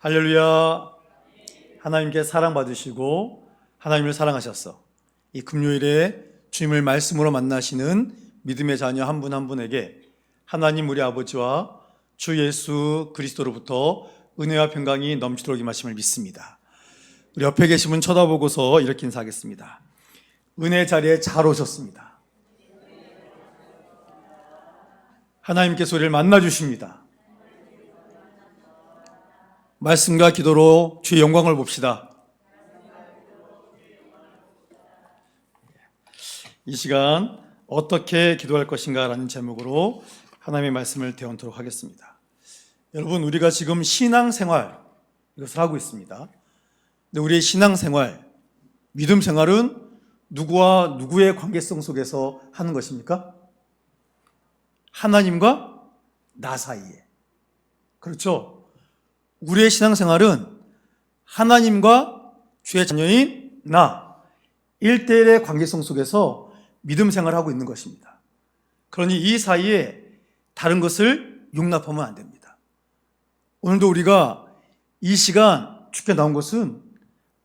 할렐루야. 하나님께 사랑받으시고 하나님을 사랑하셨어. 이 금요일에 주님을 말씀으로 만나시는 믿음의 자녀 한 분 한 분에게 하나님 우리 아버지와 주 예수 그리스도로부터 은혜와 평강이 넘치도록 임하심을 믿습니다. 우리 옆에 계신 분 쳐다보고서 이렇게 인사하겠습니다. 은혜 자리에 잘 오셨습니다. 하나님께서 우리를 만나주십니다. 말씀과 기도로 주의 영광을 봅시다. 이 시간 어떻게 기도할 것인가 라는 제목으로 하나님의 말씀을 대언토록 하겠습니다. 여러분, 우리가 지금 신앙생활 이것을 하고 있습니다. 근데 우리의 신앙생활, 믿음 생활은 누구와 누구의 관계성 속에서 하는 것입니까? 하나님과 나 사이에. 그렇죠? 우리의 신앙생활은 하나님과 주의 자녀인 나 1대1의 관계성 속에서 믿음 생활을 하고 있는 것입니다. 그러니 이 사이에 다른 것을 용납하면 안 됩니다. 오늘도 우리가 이 시간 주께 나온 것은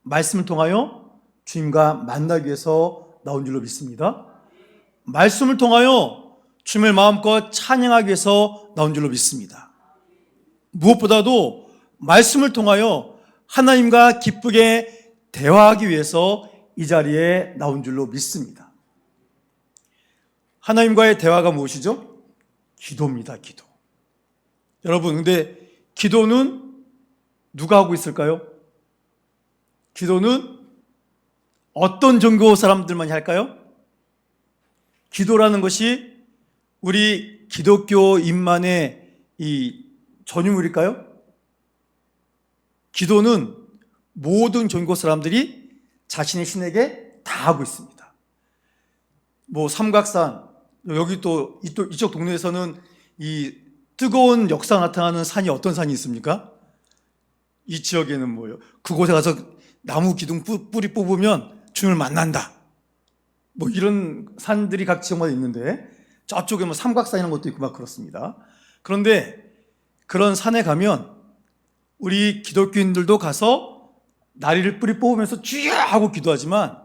말씀을 통하여 주님과 만나기 위해서 나온 줄로 믿습니다. 말씀을 통하여 주님을 마음껏 찬양하기 위해서 나온 줄로 믿습니다. 무엇보다도 말씀을 통하여 하나님과 기쁘게 대화하기 위해서 이 자리에 나온 줄로 믿습니다. 하나님과의 대화가 무엇이죠? 기도입니다. 기도. 여러분, 근데 기도는 누가 하고 있을까요? 기도는 어떤 종교 사람들만이 할까요? 기도라는 것이 우리 기독교인만의 이 전유물일까요? 기도는 모든 종교 사람들이 자신의 신에게 다 하고 있습니다. 삼각산, 여기 또 이쪽 동네에서는 이 뜨거운 역사가 나타나는 산이 어떤 산이 있습니까? 이 지역에는 뭐예요? 그곳에 가서 나무 기둥 뿌리 뽑으면 주님을 만난다. 이런 산들이 각 지역마다 있는데 저쪽에 삼각산이라는 것도 있고 막 그렇습니다. 그런데 그런 산에 가면 우리 기독교인들도 가서 나리를 뿌리 뽑으면서 주여 하고 기도하지만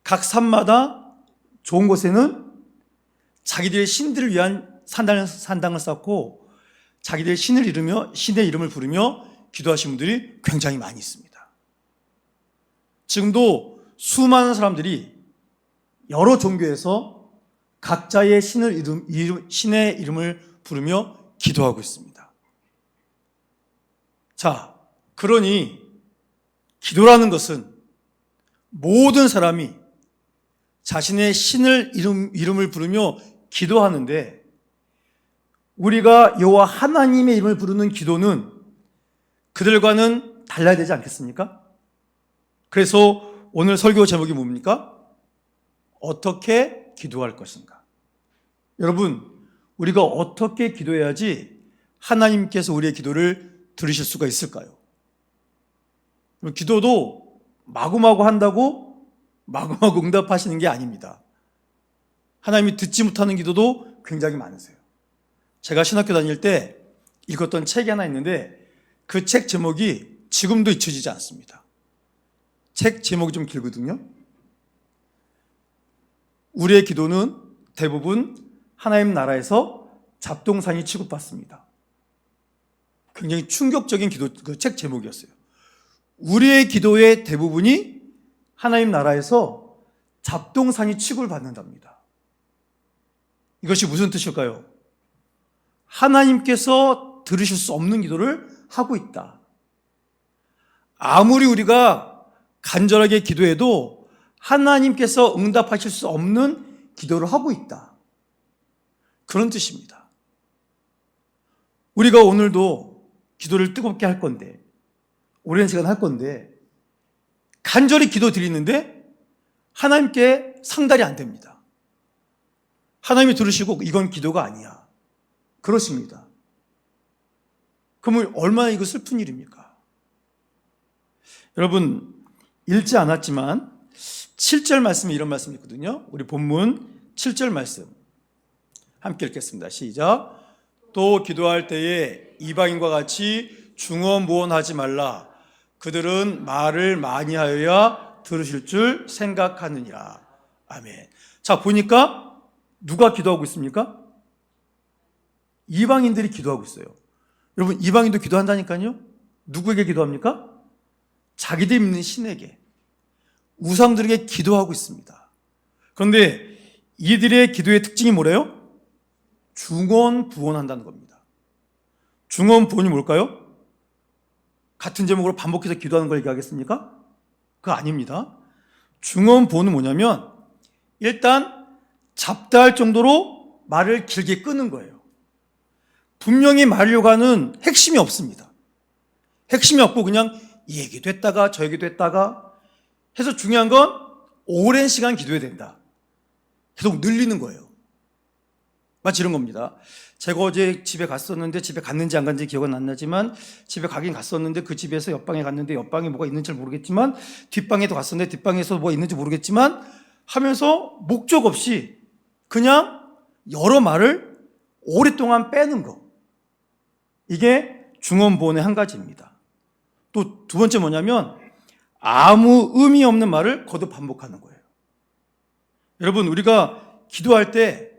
각 산마다 좋은 곳에는 자기들의 신들을 위한 산당을 쌓고 자기들의 신의 이름을 부르며 기도하신 분들이 굉장히 많이 있습니다. 지금도 수많은 사람들이 여러 종교에서 각자의 신의 이름을 부르며 기도하고 있습니다. 자, 그러니 기도라는 것은 모든 사람이 자신의 이름을 부르며 기도하는데 우리가 여호와 하나님의 이름을 부르는 기도는 그들과는 달라야 되지 않겠습니까? 그래서 오늘 설교 제목이 뭡니까? 어떻게 기도할 것인가? 여러분, 우리가 어떻게 기도해야지 하나님께서 우리의 기도를 들으실 수가 있을까요? 기도도 마구마구 한다고 마구마구 응답하시는 게 아닙니다. 하나님이 듣지 못하는 기도도 굉장히 많으세요. 제가 신학교 다닐 때 읽었던 책이 하나 있는데 그 책 제목이 지금도 잊혀지지 않습니다. 책 제목이 좀 길거든요. 우리의 기도는 대부분 하나님 나라에서 잡동사니 취급받습니다. 굉장히 충격적인 그 책 제목이었어요. 우리의 기도의 대부분이 하나님 나라에서 잡동사니 취급을 받는답니다. 이것이 무슨 뜻일까요? 하나님께서 들으실 수 없는 기도를 하고 있다. 아무리 우리가 간절하게 기도해도 하나님께서 응답하실 수 없는 기도를 하고 있다. 그런 뜻입니다. 우리가 오늘도 기도를 뜨겁게 할 건데, 오랜 시간 할 건데, 간절히 기도 드리는데 하나님께 상달이 안 됩니다. 하나님이 들으시고 이건 기도가 아니야. 그러십니다. 그러면 얼마나 이거 슬픈 일입니까? 여러분, 읽지 않았지만 7절 말씀에 이런 말씀이 있거든요. 우리 본문 7절 말씀 함께 읽겠습니다. 시작. 또 기도할 때에 이방인과 같이 중언부언하지 말라. 그들은 말을 많이 하여야 들으실 줄 생각하느니라. 아멘. 자, 보니까 누가 기도하고 있습니까? 이방인들이 기도하고 있어요. 여러분, 이방인도 기도한다니까요. 누구에게 기도합니까? 자기들 믿는 신에게, 우상들에게 기도하고 있습니다. 그런데 이들의 기도의 특징이 뭐래요? 중언부언한다는 겁니다. 중언부언이 뭘까요? 같은 제목으로 반복해서 기도하는 걸 얘기하겠습니까? 그거 아닙니다. 중언부언은 뭐냐면 일단 잡다할 정도로 말을 길게 끄는 거예요. 분명히 말하려고 하는 핵심이 없습니다. 핵심이 없고 그냥 이 얘기도 했다가 저 얘기도 했다가 해서 중요한 건 오랜 시간 기도해야 된다. 계속 늘리는 거예요. 마치 이런 겁니다. 제가 어제 집에 갔었는데 집에 갔는지 안 갔는지 기억은 안 나지만 집에 가긴 갔었는데 그 집에서 옆방에 갔는데 옆방에 뭐가 있는지 모르겠지만 뒷방에도 갔었는데 뒷방에서 뭐가 있는지 모르겠지만 하면서 목적 없이 그냥 여러 말을 오랫동안 빼는 거. 이게 중언부언의 한 가지입니다. 또 두 번째 뭐냐면 아무 의미 없는 말을 거듭 반복하는 거예요. 여러분, 우리가 기도할 때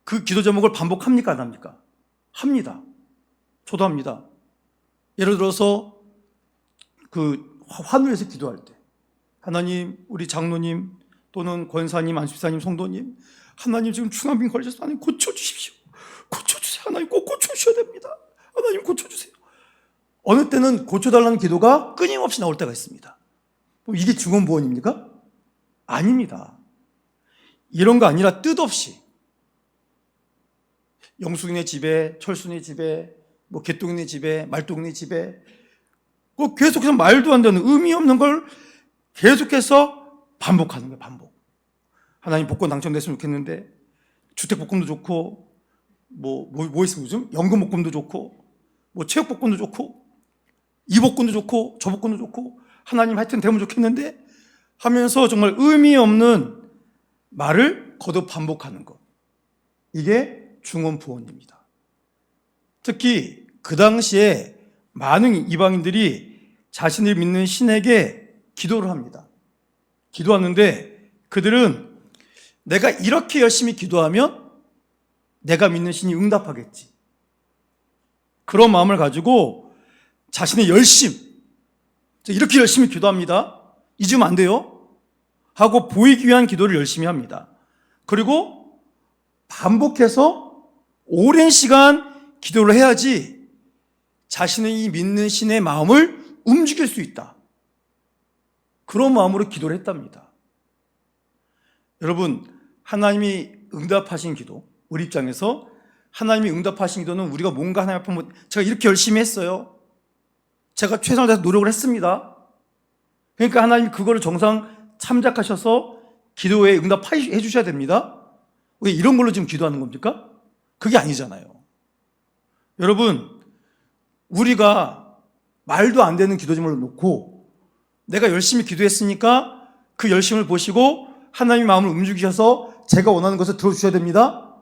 그 기도 제목을 반복합니까? 안 합니까? 합니다. 저도 합니다. 예를 들어서 그 환우에서 기도할 때 하나님, 우리 장로님 또는 권사님, 안수사님, 성도님, 하나님 지금 중환병 걸려서 하나님 고쳐주십시오. 고쳐주세요. 하나님 꼭 고쳐주셔야 됩니다. 하나님 고쳐주세요. 어느 때는 고쳐달라는 기도가 끊임없이 나올 때가 있습니다. 이게 중언부언입니까? 아닙니다. 이런 거 아니라 뜻없이 영숙이네 집에, 철순이 집에, 뭐 개똥이네 집에, 말똥이네 집에 꼭 계속해서 말도 안 되는 의미 없는 걸 계속해서 반복하는 거예요. 반복. 하나님 복권 당첨됐으면 좋겠는데 주택복권도 좋고 뭐 있으면 요즘 연금복권도 좋고 뭐 체육복권도 좋고 이 복권도 좋고 저 복권도 좋고 하나님 하여튼 되면 좋겠는데 하면서 정말 의미 없는 말을 거듭 반복하는 것. 이게 중언부언입니다. 특히 그 당시에 많은 이방인들이 자신을 믿는 신에게 기도를 합니다. 기도하는데 그들은 내가 이렇게 열심히 기도하면 내가 믿는 신이 응답하겠지. 그런 마음을 가지고 자신의 열심, 이렇게 열심히 기도합니다. 잊으면 안 돼요. 하고 보이기 위한 기도를 열심히 합니다. 그리고 반복해서 오랜 시간 기도를 해야지 자신의 믿는 신의 마음을 움직일 수 있다. 그런 마음으로 기도를 했답니다. 여러분, 하나님이 응답하신 기도, 우리 입장에서 하나님이 응답하신 기도는 우리가 뭔가 하나님 앞에 제가 이렇게 열심히 했어요. 제가 최선을 다해서 노력을 했습니다. 그러니까 하나님이 그거를 정상 참작하셔서 기도에 응답해 주셔야 됩니다. 왜 이런 걸로 지금 기도하는 겁니까? 그게 아니잖아요. 여러분, 우리가 말도 안 되는 기도 제목을 놓고 내가 열심히 기도했으니까 그 열심을 보시고 하나님의 마음을 움직이셔서 제가 원하는 것을 들어주셔야 됩니다.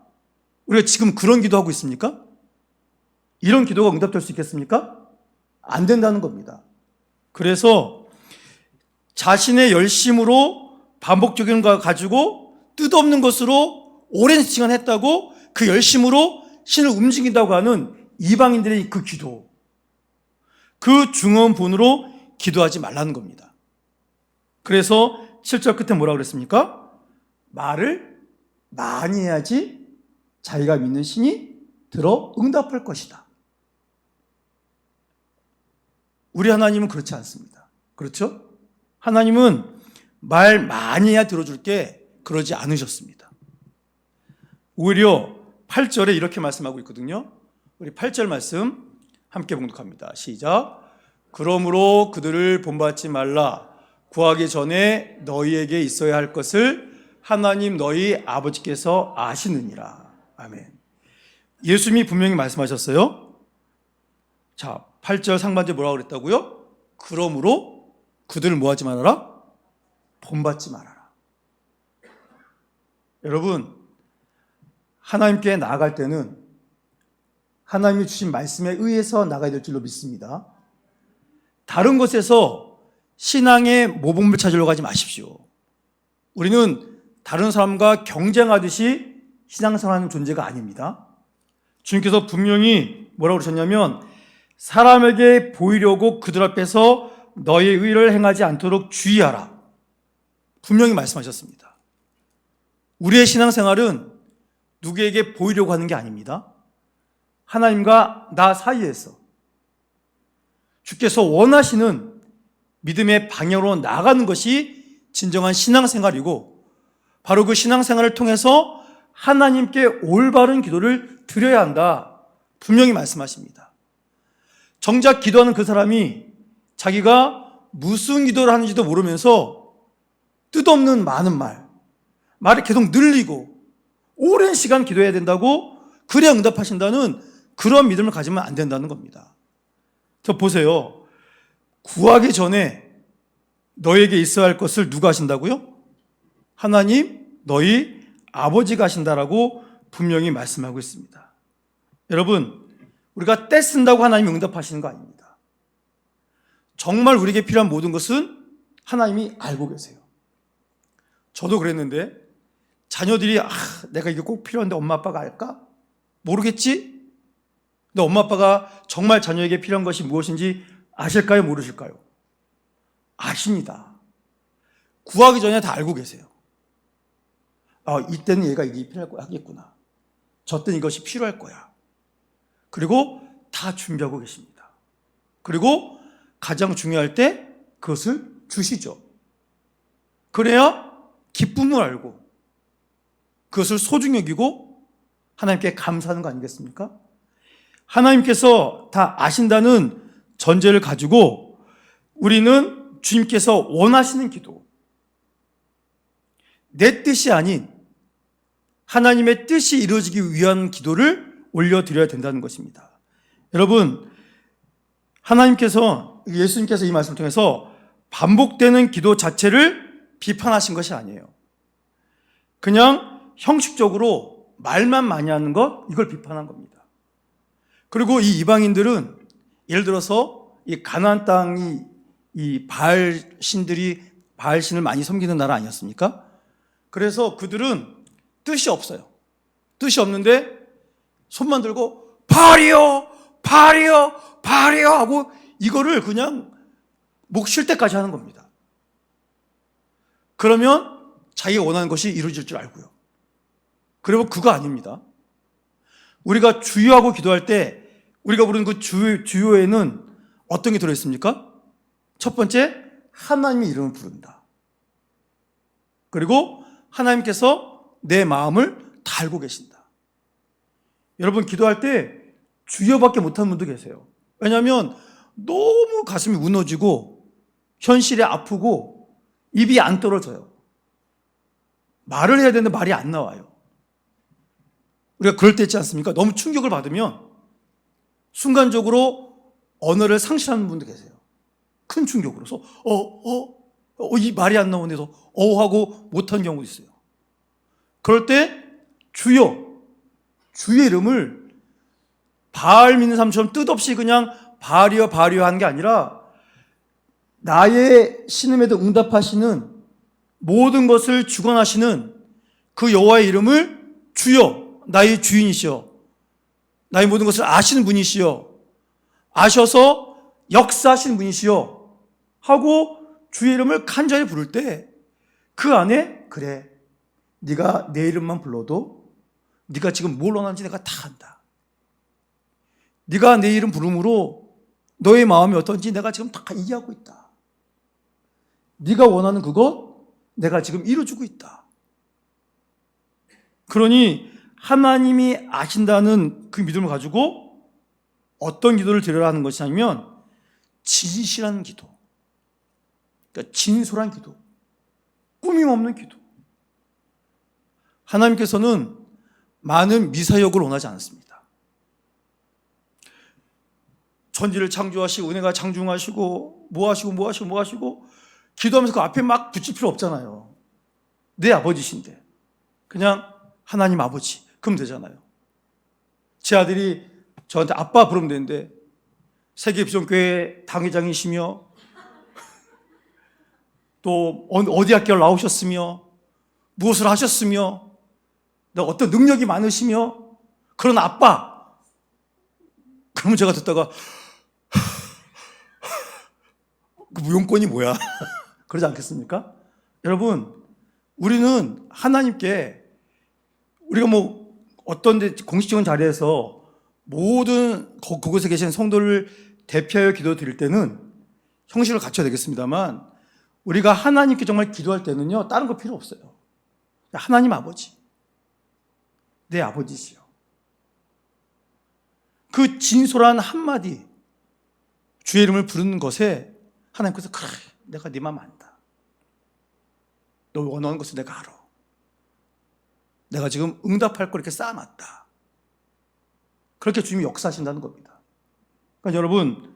우리가 지금 그런 기도하고 있습니까? 이런 기도가 응답될 수 있겠습니까? 안 된다는 겁니다. 그래서 자신의 열심으로 반복적인 거 가지고 뜻없는 것으로 오랜 시간 했다고 그 열심으로 신을 움직인다고 하는 이방인들의 그 기도, 그 중언부언으로 기도하지 말라는 겁니다. 그래서 7절 끝에 뭐라고 그랬습니까? 말을 많이 해야지 자기가 믿는 신이 들어 응답할 것이다. 우리 하나님은 그렇지 않습니다. 그렇죠? 하나님은 말 많이 해야 들어줄게 그러지 않으셨습니다. 오히려 8절에 이렇게 말씀하고 있거든요. 우리 8절 말씀 함께 봉독합니다. 시작. 그러므로 그들을 본받지 말라. 구하기 전에 너희에게 있어야 할 것을 하나님 너희 아버지께서 아시느니라. 아멘. 예수님이 분명히 말씀하셨어요. 자, 8절 상반절에 뭐라고 그랬다고요? 그러므로 그들을 뭐 하지 말아라? 본받지 말아라. 여러분, 하나님께 나아갈 때는 하나님이 주신 말씀에 의해서 나가야 될 줄로 믿습니다. 다른 것에서 신앙의 모범을 찾으려고 하지 마십시오. 우리는 다른 사람과 경쟁하듯이 신앙생활하는 존재가 아닙니다. 주님께서 분명히 뭐라고 그러셨냐면 사람에게 보이려고 그들 앞에서 너의 의를 행하지 않도록 주의하라. 분명히 말씀하셨습니다. 우리의 신앙생활은 누구에게 보이려고 하는 게 아닙니다. 하나님과 나 사이에서 주께서 원하시는 믿음의 방향으로 나아가는 것이 진정한 신앙생활이고 바로 그 신앙생활을 통해서 하나님께 올바른 기도를 드려야 한다. 분명히 말씀하십니다. 정작 기도하는 그 사람이 자기가 무슨 기도를 하는지도 모르면서 뜻없는 많은 말을 계속 늘리고 오랜 시간 기도해야 된다고 그래야 응답하신다는 그런 믿음을 가지면 안 된다는 겁니다. 저 보세요. 구하기 전에 너에게 있어야 할 것을 누가 하신다고요? 하나님, 너희 아버지가 하신다라고 분명히 말씀하고 있습니다. 여러분, 우리가 때 쓴다고 하나님이 응답하시는 거 아닙니다. 정말 우리에게 필요한 모든 것은 하나님이 알고 계세요. 저도 그랬는데 자녀들이 내가 이게 꼭 필요한데 엄마 아빠가 알까? 모르겠지? 근데 엄마 아빠가 정말 자녀에게 필요한 것이 무엇인지 아실까요? 모르실까요? 아십니다. 구하기 전에 다 알고 계세요. 이때는 얘가 이게 필요할 거야 하겠구나. 저 때는 이것이 필요할 거야. 그리고 다 준비하고 계십니다. 그리고 가장 중요할 때 그것을 주시죠. 그래야 기쁨을 알고 그것을 소중히 여기고 하나님께 감사하는 거 아니겠습니까? 하나님께서 다 아신다는 전제를 가지고 우리는 주님께서 원하시는 기도, 내 뜻이 아닌 하나님의 뜻이 이루어지기 위한 기도를 올려드려야 된다는 것입니다. 여러분, 하나님께서, 예수님께서 이 말씀을 통해서 반복되는 기도 자체를 비판하신 것이 아니에요. 그냥 형식적으로 말만 많이 하는 것, 이걸 비판한 겁니다. 그리고 이 이방인들은 예를 들어서 이 가나안 땅이 이 바알신들이 바알신을 많이 섬기는 나라 아니었습니까? 그래서 그들은 뜻이 없어요. 뜻이 없는데 손만 들고 바알이요, 바알이요, 바알이요 하고 이거를 그냥 목 쉴 때까지 하는 겁니다. 그러면 자기가 원하는 것이 이루어질 줄 알고요. 그리고 그거 아닙니다. 우리가 주여하고 기도할 때 우리가 부르는 그 주여에는 어떤 게 들어있습니까? 첫 번째, 하나님의 이름을 부른다. 그리고 하나님께서 내 마음을 다 알고 계신다. 여러분, 기도할 때 주여밖에 못하는 분도 계세요. 왜냐하면 너무 가슴이 무너지고 현실에 아프고 입이 안 떨어져요. 말을 해야 되는데 말이 안 나와요. 우리가 그럴 때 있지 않습니까? 너무 충격을 받으면 순간적으로 언어를 상실하는 분도 계세요. 큰 충격으로. 그래서 이 말이 안 나오는데서 하고 못한 경우도 있어요. 그럴 때 주여, 주의 이름을 바알 믿는 사람처럼 뜻없이 그냥 바알이여 바알이여 하는 게 아니라 나의 신음에도 응답하시는 모든 것을 주관하시는 그 여호와의 이름을 주여, 나의 주인이시여, 나의 모든 것을 아시는 분이시여, 아셔서 역사하시는 분이시여 하고 주의 이름을 간절히 부를 때 그 안에 그래, 네가 내 이름만 불러도 네가 지금 뭘 원하는지 내가 다 안다. 네가 내 이름 부름으로 너의 마음이 어떤지 내가 지금 다 이해하고 있다. 네가 원하는 그것 내가 지금 이루어주고 있다. 그러니 하나님이 아신다는 그 믿음을 가지고 어떤 기도를 드려야 하는 것이 아니면 진실한 기도, 그러니까 진솔한 기도, 꾸밈없는 기도. 하나님께서는 많은 미사역을 원하지 않습니다. 천지를 창조하시고 은혜가 장중하시고 뭐 하시고 기도하면서 그 앞에 막 붙일 필요 없잖아요. 내 아버지신데 그냥 하나님 아버지 그럼 되잖아요. 제 아들이 저한테 아빠 부르면 되는데 세계비전교회 당회장이시며 또 어디 학교를 나오셨으며 무엇을 하셨으며 어떤 능력이 많으시며 그런 아빠. 그러면 제가 듣다가 그 무용권이 뭐야? 그러지 않겠습니까? 여러분, 우리는 하나님께 우리가 어떤 공식적인 자리에서 모든 그곳에 계신 성도를 대표하여 기도 드릴 때는 형식을 갖춰야 되겠습니다만 우리가 하나님께 정말 기도할 때는요, 다른 거 필요 없어요. 하나님 아버지, 내 아버지시여. 그 진솔한 한마디, 주의 이름을 부르는 것에 하나님께서 그래, 내가 네 마음 안다. 너 원하는 것을 내가 알아. 내가 지금 응답할 걸 이렇게 쌓아놨다. 그렇게 주님이 역사하신다는 겁니다. 그러니까 여러분,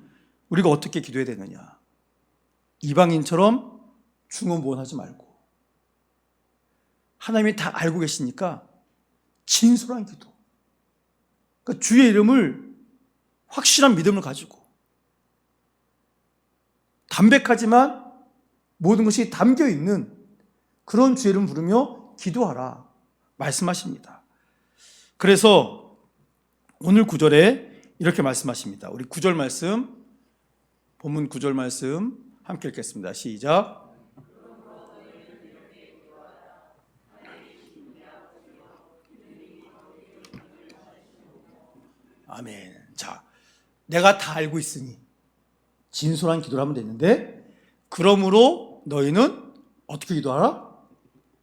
우리가 어떻게 기도해야 되느냐? 이방인처럼 중언부언하지 말고 하나님이 다 알고 계시니까 진솔한 기도. 그러니까 주의 이름을 확실한 믿음을 가지고 담백하지만 모든 것이 담겨있는 그런 주의 이름을 부르며 기도하라 말씀하십니다. 그래서 오늘 9절에 이렇게 말씀하십니다. 우리 9절 말씀, 본문 9절 말씀 함께 읽겠습니다. 시작. 아멘. 자, 내가 다 알고 있으니 진솔한 기도를 하면 되는데, 그러므로 너희는 어떻게 기도하라?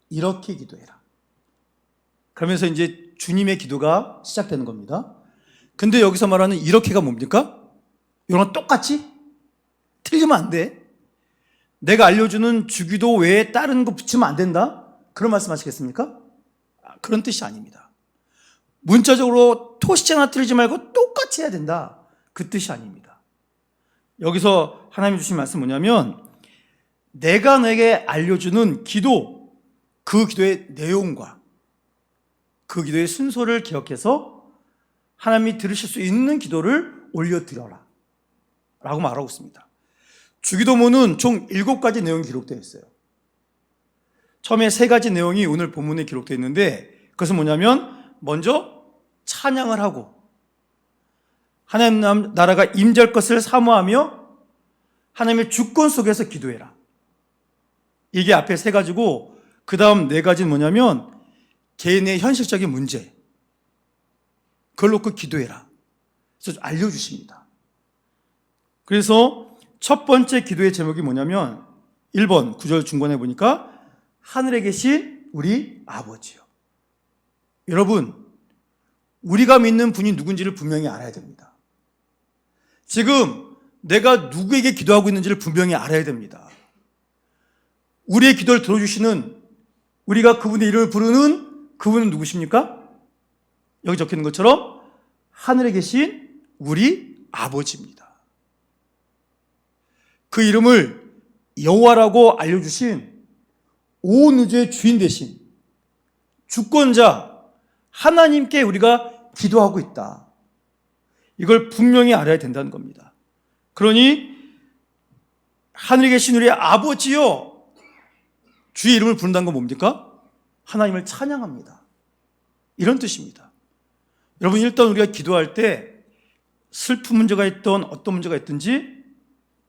이렇게 기도해라. 그러면서 이제 주님의 기도가 시작되는 겁니다. 근데 여기서 말하는 이렇게가 뭡니까? 이거랑 똑같이? 틀리면 안 돼. 내가 알려주는 주기도 외에 다른 거 붙이면 안 된다? 그런 말씀 하시겠습니까? 그런 뜻이 아닙니다. 문자적으로 토시 하나 틀리지 말고 똑같이 해야 된다. 그 뜻이 아닙니다. 여기서 하나님이 주신 말씀 뭐냐면, 내가 너에게 알려주는 기도, 그 기도의 내용과 그 기도의 순서를 기억해서 하나님이 들으실 수 있는 기도를 올려드려라 라고 말하고 있습니다. 주기도문은 총 7가지 내용이 기록되어 있어요. 처음에 3가지 내용이 오늘 본문에 기록되어 있는데, 그것은 뭐냐면 먼저 찬양을 하고 하나님 나라가 임재할 것을 사모하며 하나님의 주권 속에서 기도해라. 이게 앞에 3가지고 그 다음 4가지는 뭐냐면 개인의 현실적인 문제, 그걸 놓고 기도해라. 그래서 알려주십니다. 그래서 첫 번째 기도의 제목이 뭐냐면 1번 9절 중간에 보니까 하늘에 계신 우리 아버지요. 여러분, 우리가 믿는 분이 누군지를 분명히 알아야 됩니다. 지금 내가 누구에게 기도하고 있는지를 분명히 알아야 됩니다. 우리의 기도를 들어주시는, 우리가 그분의 이름을 부르는 그분은 누구십니까? 여기 적혀있는 것처럼 하늘에 계신 우리 아버지입니다. 그 이름을 여호와라고 알려주신 온 우주의 주인 되신 주권자 하나님께 우리가 기도하고 있다. 이걸 분명히 알아야 된다는 겁니다. 그러니 하늘에 계신 우리 아버지요, 주의 이름을 부른다는 건 뭡니까? 하나님을 찬양합니다. 이런 뜻입니다. 여러분, 일단 우리가 기도할 때 슬픈 문제가 있던 어떤 문제가 있든지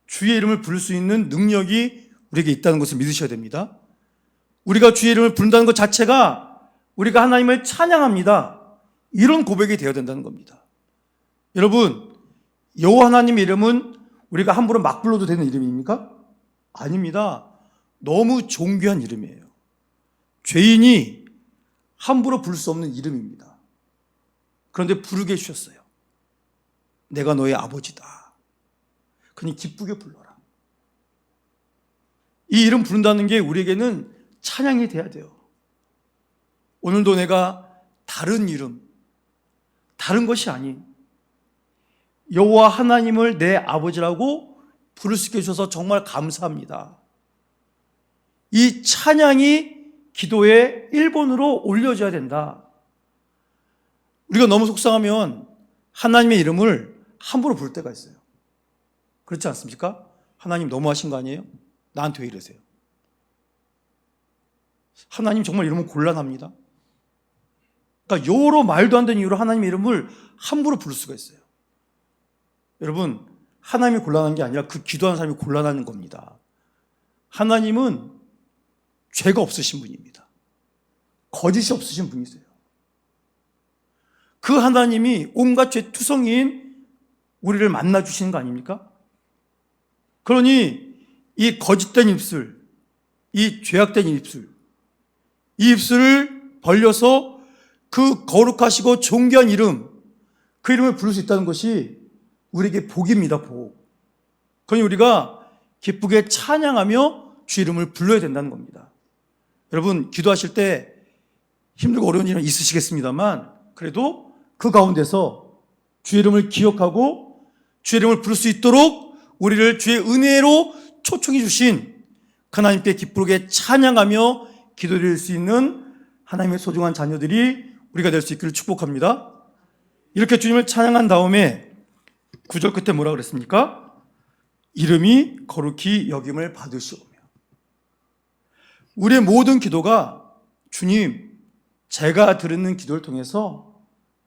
주의 이름을 부를 수 있는 능력이 우리에게 있다는 것을 믿으셔야 됩니다. 우리가 주의 이름을 부른다는 것 자체가 우리가 하나님을 찬양합니다. 이런 고백이 되어야 된다는 겁니다. 여러분, 여호와 하나님의 이름은 우리가 함부로 막 불러도 되는 이름입니까? 아닙니다. 너무 존귀한 이름이에요. 죄인이 함부로 부를 수 없는 이름입니다. 그런데 부르게 해주셨어요. 내가 너의 아버지다. 그니 기쁘게 불러라. 이 이름 부른다는 게 우리에게는 찬양이 돼야 돼요. 오늘도 내가 다른 이름, 다른 것이 아닌 여호와 하나님을 내 아버지라고 부를 수 있게 해주셔서 정말 감사합니다. 이 찬양이 기도의 1번으로 올려져야 된다. 우리가 너무 속상하면 하나님의 이름을 함부로 부를 때가 있어요. 그렇지 않습니까? 하나님 너무하신 거 아니에요? 나한테 왜 이러세요? 하나님 정말 이러면 곤란합니다. 그러니까 여러 말도 안 되는 이유로 하나님의 이름을 함부로 부를 수가 있어요. 여러분, 하나님이 곤란한 게 아니라 그 기도하는 사람이 곤란한 겁니다. 하나님은 죄가 없으신 분입니다. 거짓이 없으신 분이세요. 그 하나님이 온갖 죄 투성이인 우리를 만나 주시는 거 아닙니까? 그러니 이 거짓된 입술, 이 죄악된 입술, 이 입술을 벌려서 그 거룩하시고 존귀한 이름, 그 이름을 부를 수 있다는 것이 우리에게 복입니다, 복. 그러니 우리가 기쁘게 찬양하며 주 이름을 불러야 된다는 겁니다. 여러분, 기도하실 때 힘들고 어려운 일은 있으시겠습니다만 그래도 그 가운데서 주 이름을 기억하고 주 이름을 부를 수 있도록 우리를 주의 은혜로 초청해 주신 하나님께 기쁘게 찬양하며 기도드릴 수 있는 하나님의 소중한 자녀들이 우리가 될 수 있기를 축복합니다. 이렇게 주님을 찬양한 다음에 9절 끝에 뭐라 그랬습니까? 이름이 거룩히 여김을 받으시오며. 우리의 모든 기도가 주님, 제가 드리는 기도를 통해서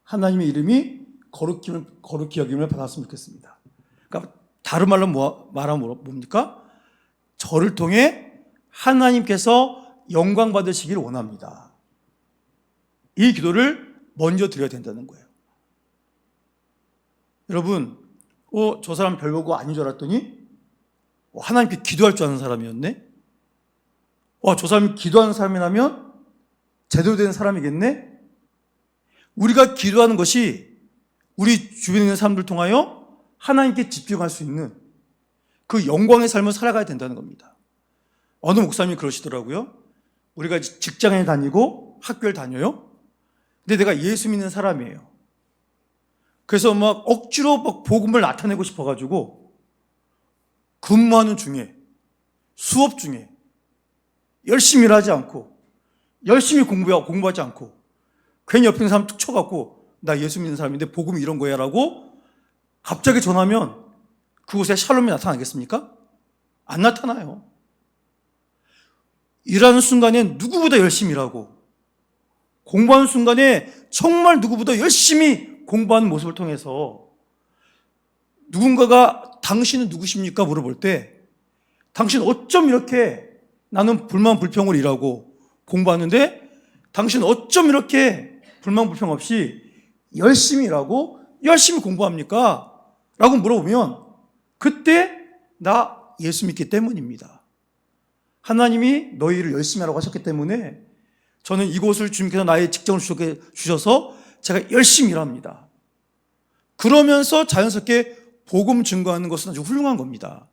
하나님의 이름이 거룩히 여김을 받았으면 좋겠습니다. 그러니까 다른 말로 말하면 뭡니까? 저를 통해 하나님께서 영광 받으시길 원합니다. 이 기도를 먼저 드려야 된다는 거예요. 여러분, 저 사람 별거고 아닌 줄 알았더니 하나님께 기도할 줄 아는 사람이었네? 저 사람이 기도하는 사람이라면 제대로 된 사람이겠네? 우리가 기도하는 것이 우리 주변에 있는 사람들 통하여 하나님께 집중할 수 있는 그 영광의 삶을 살아가야 된다는 겁니다. 어느 목사님이 그러시더라고요. 우리가 직장에 다니고 학교를 다녀요. 근데 내가 예수 믿는 사람이에요. 그래서 막 억지로 막 복음을 나타내고 싶어가지고 근무하는 중에, 수업 중에 열심히 일하지 않고 열심히 공부하지 않고 괜히 옆에 있는 사람 툭 쳐갖고 나 예수 믿는 사람인데 복음이 이런 거야 라고 갑자기 전하면 그곳에 샬롬이 나타나겠습니까? 안 나타나요. 일하는 순간에 누구보다 열심히 일하고 공부하는 순간에 정말 누구보다 열심히 공부하는 모습을 통해서 누군가가 당신은 누구십니까? 물어볼 때 당신 어쩜 이렇게 나는 불만 불평을 일하고 공부하는데 당신 어쩜 이렇게 불만 불평 없이 열심히 일하고 열심히 공부합니까? 라고 물어보면 그때 나 예수 믿기 때문입니다. 하나님이 너희를 열심히 하라고 하셨기 때문에 저는 이곳을 주님께서 나의 직장을 주셔서 제가 열심히 일합니다. 그러면서 자연스럽게 복음 증거하는 것은 아주 훌륭한 겁니다.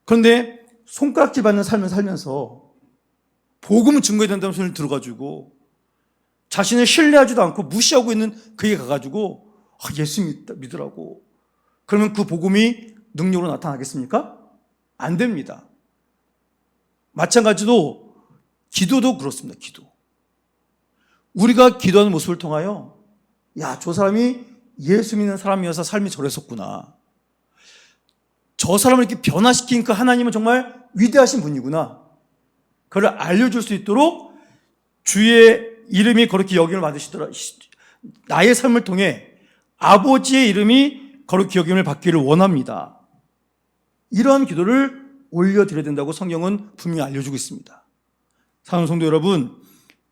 그런데 손가락질 받는 삶을 살면서 복음을 증거해야 된다는 소리를 들어가지고 자신을 신뢰하지도 않고 무시하고 있는 그에게 가가지고 예수 믿으라고 그러면 그 복음이 능력으로 나타나겠습니까? 안 됩니다. 마찬가지로 기도도 그렇습니다. 기도. 우리가 기도하는 모습을 통하여 저 사람이 예수 믿는 사람이어서 삶이 저랬었구나. 저 사람을 이렇게 변화시킨 그 하나님은 정말 위대하신 분이구나. 그걸 알려줄 수 있도록 주의 이름이 거룩히 여김을 받으시더라. 나의 삶을 통해 아버지의 이름이 거룩히 여김을 받기를 원합니다. 이러한 기도를 올려드려야 된다고 성경은 분명히 알려주고 있습니다. 사랑하는 성도 여러분,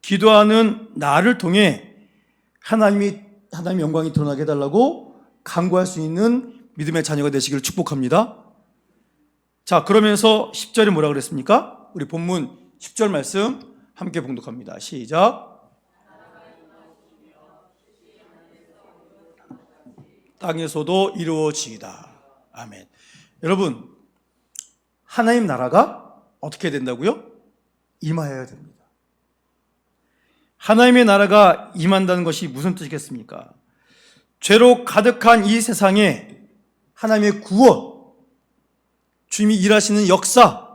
기도하는 나를 통해 하나님의 영광이 드러나게 해달라고 간구할 수 있는 믿음의 자녀가 되시기를 축복합니다. 자, 그러면서 10절에 뭐라 그랬습니까? 우리 본문 10절 말씀 함께 봉독합니다. 시작. 땅에서도 이루어지이다. 아멘. 여러분, 하나님 나라가 어떻게 된다고요? 임하여야 됩니다. 하나님의 나라가 임한다는 것이 무슨 뜻이겠습니까? 죄로 가득한 이 세상에 하나님의 구원, 주님이 일하시는 역사,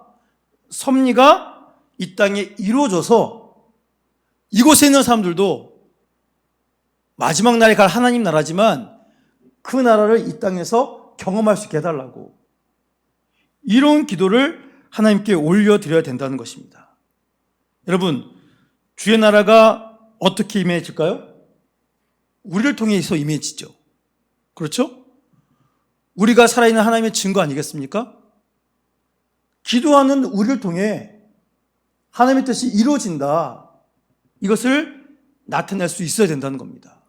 섭리가 이 땅에 이루어져서 이곳에 있는 사람들도 마지막 날에 갈 하나님 나라지만 그 나라를 이 땅에서 경험할 수 있게 해달라고, 이런 기도를 하나님께 올려드려야 된다는 것입니다. 여러분, 주의 나라가 어떻게 임해질까요? 우리를 통해서 임해지죠. 그렇죠? 우리가 살아있는 하나님의 증거 아니겠습니까? 기도하는 우리를 통해 하나님의 뜻이 이루어진다, 이것을 나타낼 수 있어야 된다는 겁니다.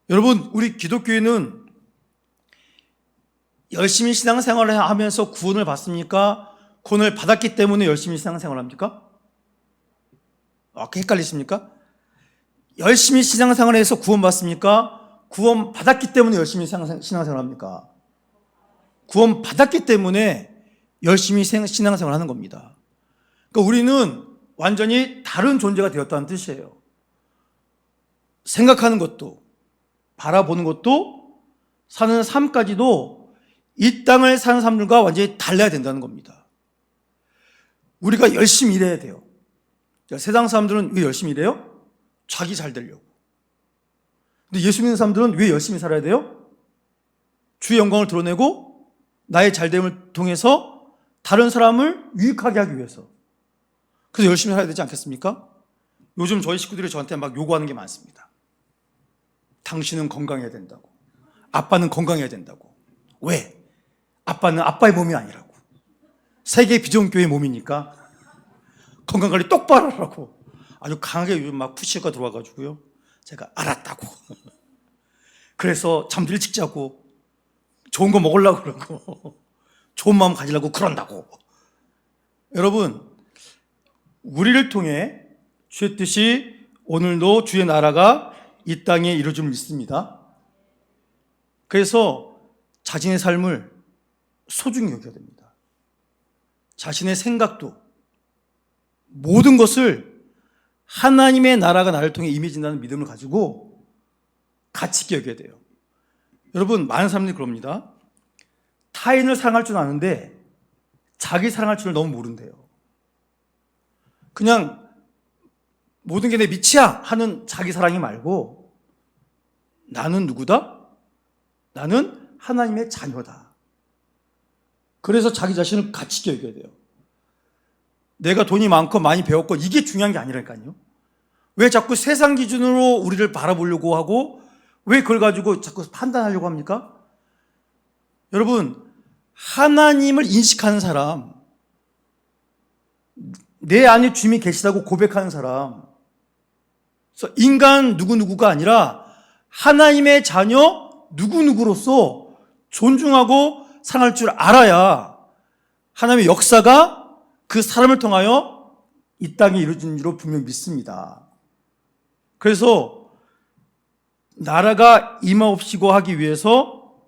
여러분, 우리 기독교인은 열심히 신앙생활을 하면서 구원을 받습니까? 구원을 받았기 때문에 열심히 신앙생활을 합니까? 헷갈리십니까? 열심히 신앙생활을 해서 구원받습니까? 구원 받았기 때문에 열심히 신앙생활을 합니까? 구원 받았기 때문에 열심히 신앙생활을 하는 겁니다. 그러니까 우리는 완전히 다른 존재가 되었다는 뜻이에요. 생각하는 것도, 바라보는 것도, 사는 삶까지도 이 땅을 사는 사람들과 완전히 달라야 된다는 겁니다. 우리가 열심히 일해야 돼요. 세상 사람들은 왜 열심히 일해요? 자기 잘 되려고. 근데 예수 믿는 사람들은 왜 열심히 살아야 돼요? 주의 영광을 드러내고 나의 잘됨을 통해서 다른 사람을 유익하게 하기 위해서. 그래서 열심히 살아야 되지 않겠습니까? 요즘 저희 식구들이 저한테 막 요구하는 게 많습니다. 당신은 건강해야 된다고. 아빠는 건강해야 된다고. 왜? 아빠는 아빠의 몸이 아니라고. 세계 비전교회 몸이니까 건강관리 똑바로 하라고 아주 강하게 요즘 막 푸시가 들어와가지고요. 제가 알았다고. 그래서 잠도 일찍 자고 좋은 거 먹으려고 그러고 좋은 마음 가지려고 그런다고. 여러분, 우리를 통해 주의 뜻이 오늘도 주의 나라가 이 땅에 이루어짐을 믿습니다. 그래서 자신의 삶을 소중히 여겨야 됩니다. 자신의 생각도, 모든 것을 하나님의 나라가 나를 통해 임해진다는 믿음을 가지고 가치 있게 여겨야 돼요. 여러분, 많은 사람들이 그럽니다. 타인을 사랑할 줄 아는데 자기 사랑할 줄을 너무 모른대요. 그냥 모든 게 내 밑이야 하는 자기 사랑이 말고, 나는 누구다? 나는 하나님의 자녀다. 그래서 자기 자신을 가치 있게 여겨야 돼요. 내가 돈이 많고 많이 배웠고 이게 중요한 게 아니라니까요. 왜 자꾸 세상 기준으로 우리를 바라보려고 하고 왜 그걸 가지고 자꾸 판단하려고 합니까? 여러분, 하나님을 인식하는 사람, 내 안에 주님이 계시다고 고백하는 사람, 그래서 인간 누구누구가 아니라 하나님의 자녀 누구누구로서 존중하고 사랑할 줄 알아야 하나님의 역사가 그 사람을 통하여 이 땅에 이루어진 줄로 분명히 믿습니다. 그래서 나라가 임하옵시고 하기 위해서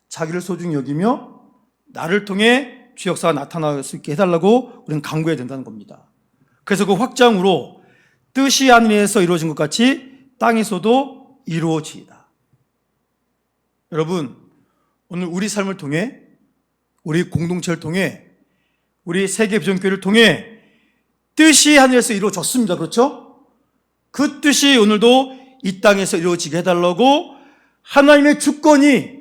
자기를 소중히 여기며 나를 통해 주 역사가 나타날 수 있게 해달라고 우리는 간구해야 된다는 겁니다. 그래서 그 확장으로 뜻이 하늘에서 이루어진 것 같이 땅에서도 이루어지이다. 여러분, 오늘 우리 삶을 통해, 우리 공동체를 통해, 우리 세계 비전교회를 통해 뜻이 하늘에서 이루어졌습니다. 그렇죠? 그 뜻이 오늘도 이 땅에서 이루어지게 해달라고 하나님의 주권이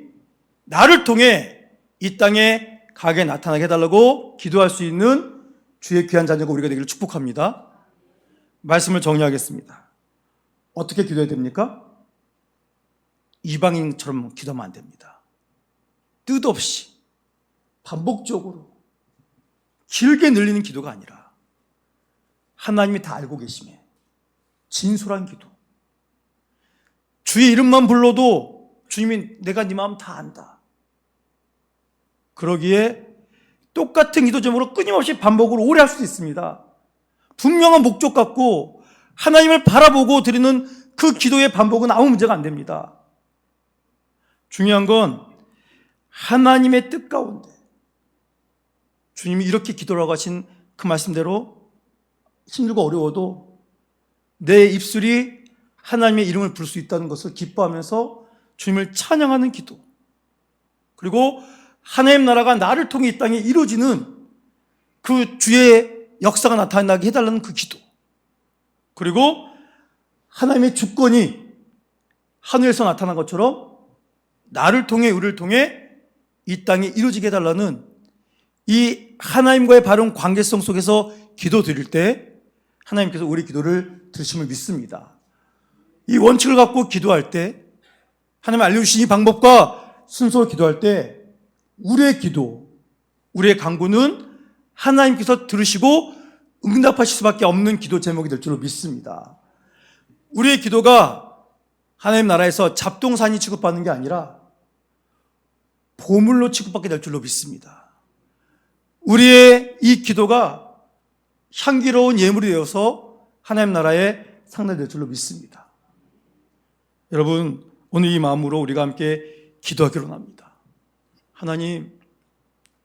나를 통해 이 땅에 가게 나타나게 해달라고 기도할 수 있는 주의 귀한 자녀가 우리가 되기를 축복합니다. 말씀을 정리하겠습니다. 어떻게 기도해야 됩니까? 이방인처럼 기도하면 안 됩니다. 뜻없이 반복적으로 길게 늘리는 기도가 아니라 하나님이 다 알고 계심에 진솔한 기도. 주의 이름만 불러도 주님이 내가 네 마음 다 안다. 그러기에 똑같은 기도 제목으로 끊임없이 반복으로 오래 할 수도 있습니다. 분명한 목적 갖고 하나님을 바라보고 드리는 그 기도의 반복은 아무 문제가 안 됩니다. 중요한 건 하나님의 뜻 가운데 주님이 이렇게 기도라고 하신 그 말씀대로 힘들고 어려워도 내 입술이 하나님의 이름을 부를 수 있다는 것을 기뻐하면서 주님을 찬양하는 기도, 그리고 하나님 나라가 나를 통해 이 땅에 이루어지는 그 주의 역사가 나타나게 해달라는 그 기도, 그리고 하나님의 주권이 하늘에서 나타난 것처럼 나를 통해 우리를 통해 이 땅에 이루어지게 해달라는 이 하나님과의 바른 관계성 속에서 기도 드릴 때 하나님께서 우리 기도를 들으심을 믿습니다. 이 원칙을 갖고 기도할 때 하나님 알려주신 이 방법과 순서로 기도할 때 우리의 기도, 우리의 간구는 하나님께서 들으시고 응답하실 수밖에 없는 기도 제목이 될 줄로 믿습니다. 우리의 기도가 하나님 나라에서 잡동사니 취급받는 게 아니라 보물로 취급받게 될 줄로 믿습니다. 우리의 이 기도가 향기로운 예물이 되어서 하나님 나라에 상달될 줄로 믿습니다. 여러분, 오늘 이 마음으로 우리가 함께 기도하기로 합니다. 하나님,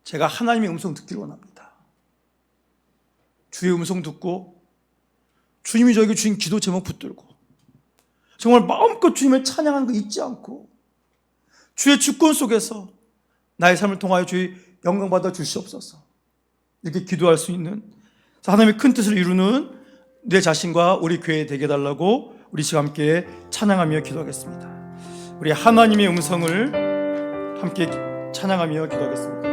제가 하나님의 음성 듣기를 원합니다. 주의 음성 듣고 주님이 저에게 주신 기도 제목 붙들고 정말 마음껏 주님을 찬양하는 거 잊지 않고 주의 주권 속에서 나의 삶을 통하여 주의 영광 받아 주시옵소서. 이렇게 기도할 수 있는 하나님의 큰 뜻을 이루는 내 자신과 우리 교회에 되게 해달라고 우리 지금 함께 찬양하며 기도하겠습니다. 우리 하나님의 음성을 함께 찬양하며 기도하겠습니다.